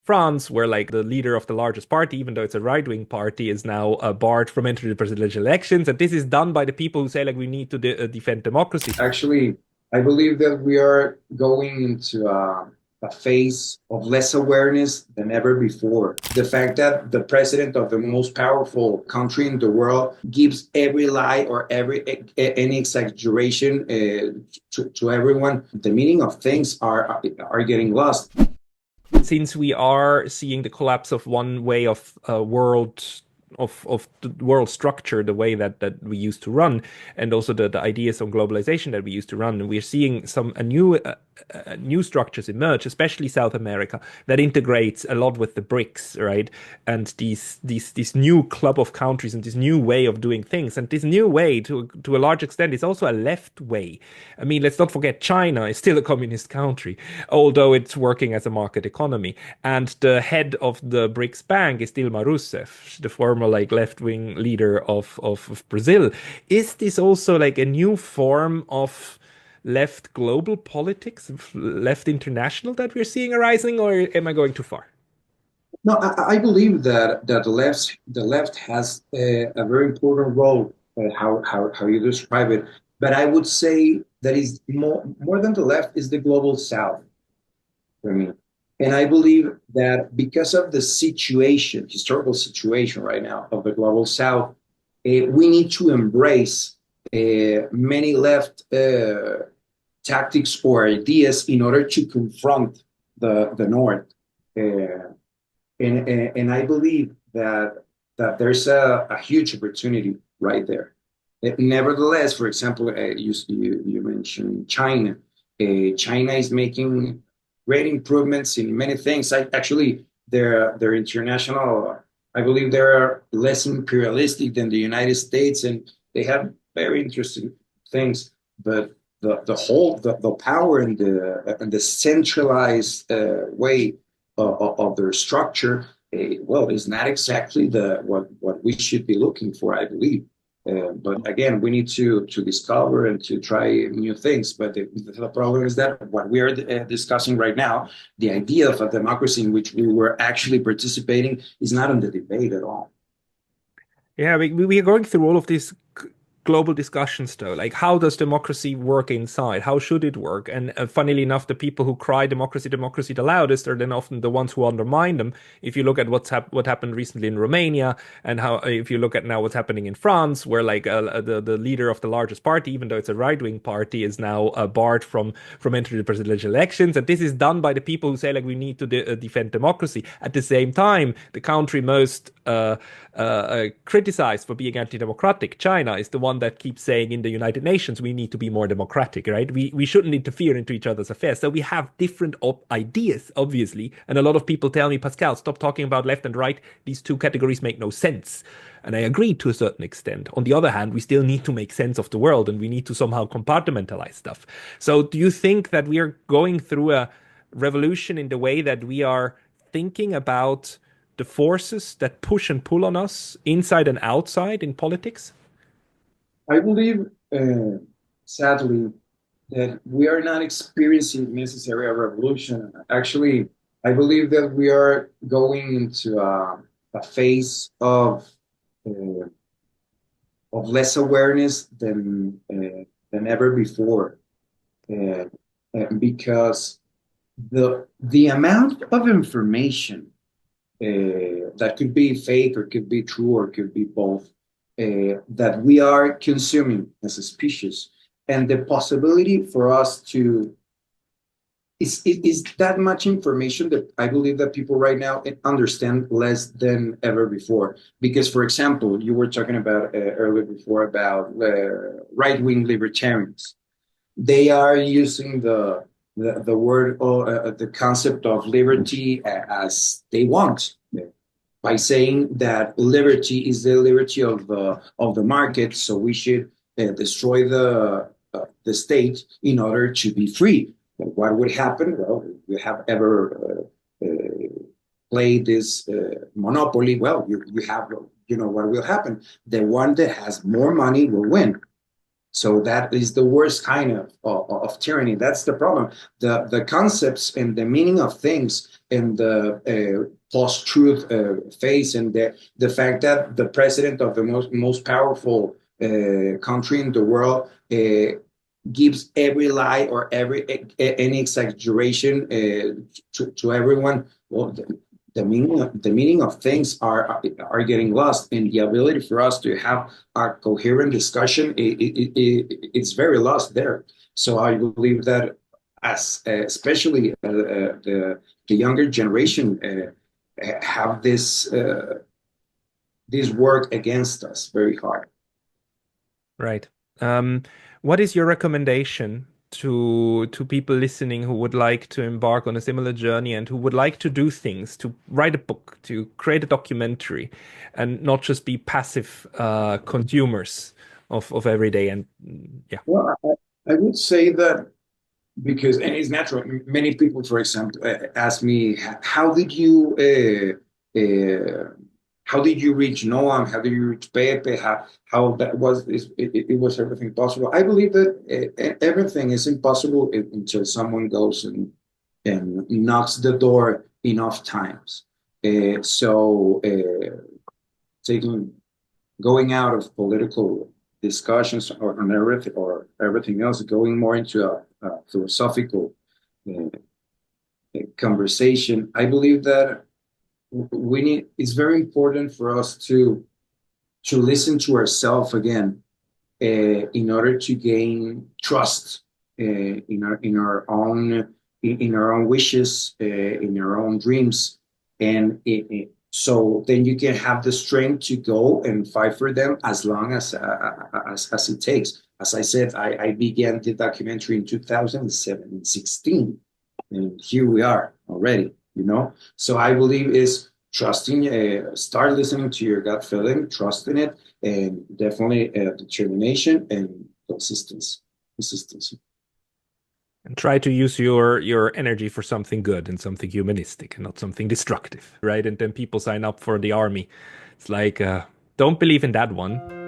France, where like the leader of the largest party, even though it's a right-wing party, is now barred from entering the presidential elections. And this is done by the people who say like we need to defend democracy. Actually, I believe that we are going into a phase of less awareness than ever before. The fact that the president of the most powerful country in the world gives every lie or any exaggeration to everyone, the meaning of things are getting lost. Since we are seeing the collapse of one way of world of the world structure, the way that we used to run, and also the ideas on globalization that we used to run, and we're seeing some new structures emerge, especially South America, that integrates a lot with the BRICS, right? And these new club of countries and this new way of doing things, and this new way to a large extent is also a left way. I mean, let's not forget China is still a communist country, although it's working as a market economy. And the head of the BRICS Bank is Dilma Rousseff, the former like left-wing leader of Brazil. Is this also like a new form of left global politics, left international that we're seeing arising, or am I going too far? No, I believe that the left has a very important role, how you describe it. But I would say that is more than the left is the global south for me. And I believe that because of the situation, historical situation right now of the global south, we need to embrace many left tactics or ideas in order to confront the north. Uh, and I believe that there's a huge opportunity right there. Nevertheless, for example, you mentioned China. China is making great improvements in many things. Actually, their international, I believe they're less imperialistic than the United States, and they have very interesting things. But the power and the centralized way of their structure, well, is not exactly the what we should be looking for, I believe. But again, we need to discover and to try new things. But the problem is that what we are discussing right now, the idea of a democracy in which we were actually participating, is not on the debate at all. Yeah, we are going through all of these global discussions, though. Like, how does democracy work inside? How should it work? And funnily enough, the people who cry democracy, democracy the loudest are then often the ones who undermine them. If you look at what happened recently in Romania, and how if you look at now what's happening in France, where like the leader of the largest party, even though it's a right-wing party, is now barred from entering the presidential elections, and this is done by the people who say like we need to defend democracy. At the same time, the country most criticized for being anti-democratic, China, is the one that keeps saying in the United Nations we need to be more democratic, right? We shouldn't interfere into each other's affairs. So we have different ideas, obviously, and a lot of people tell me, Pascal, stop talking about left and right. These two categories make no sense. And I agree to a certain extent. On the other hand, we still need to make sense of the world and we need to somehow compartmentalize stuff. So do you think that we are going through a revolution in the way that we are thinking about the forces that push and pull on us inside and outside in politics? I believe, sadly, that we are not experiencing necessarily a revolution. Actually, I believe that we are going into a phase uh, of less awareness than ever before, uh, because the amount of information that could be fake or could be true or could be both that we are consuming as a species, and the possibility for us to is that much information that I believe that people right now understand less than ever before. Because, for example, you were talking about earlier before about right-wing libertarians. They are using the word or the concept of liberty as they want, by saying that liberty is the liberty of the market, so we should destroy the state in order to be free. But what would happen? Well, if you have ever played this monopoly, well, you have, you know what will happen. The one that has more money will win. So that is the worst kind of tyranny. That's the problem. The concepts and the meaning of things and the post-truth phase and the fact that the president of the most powerful country in the world gives every lie or any exaggeration to everyone. Well, the meaning of things are getting lost, and the ability for us to have a coherent discussion it's very lost there. So I believe that as especially the younger generation have this work against us very hard. Right. Um, what is your recommendation to people listening who would like to embark on a similar journey and who would like to do things, to write a book, to create a documentary, and not just be passive consumers of everyday and yeah. Well, I would say that because and it's natural. Many people, for example, ask me, uh, how did you reach Noam? How did you reach Pepe? How that was it was everything possible? I believe that everything is impossible until someone goes and knocks the door enough times. Taking going out of political discussions or everything else, going more into a philosophical uh, conversation. I believe that we need. It's very important for us to listen to ourselves again in order to gain trust in our own wishes, in our own dreams, and so then you can have the strength to go and fight for them as long as it takes. As I said, I began the documentary in 2016, and here we are already. So I believe is trusting, start listening to your gut feeling, trust in it, and definitely determination and consistency. Consistency. And try to use your energy for something good and something humanistic and not something destructive, right? And then people sign up for the army. It's like, don't believe in that one.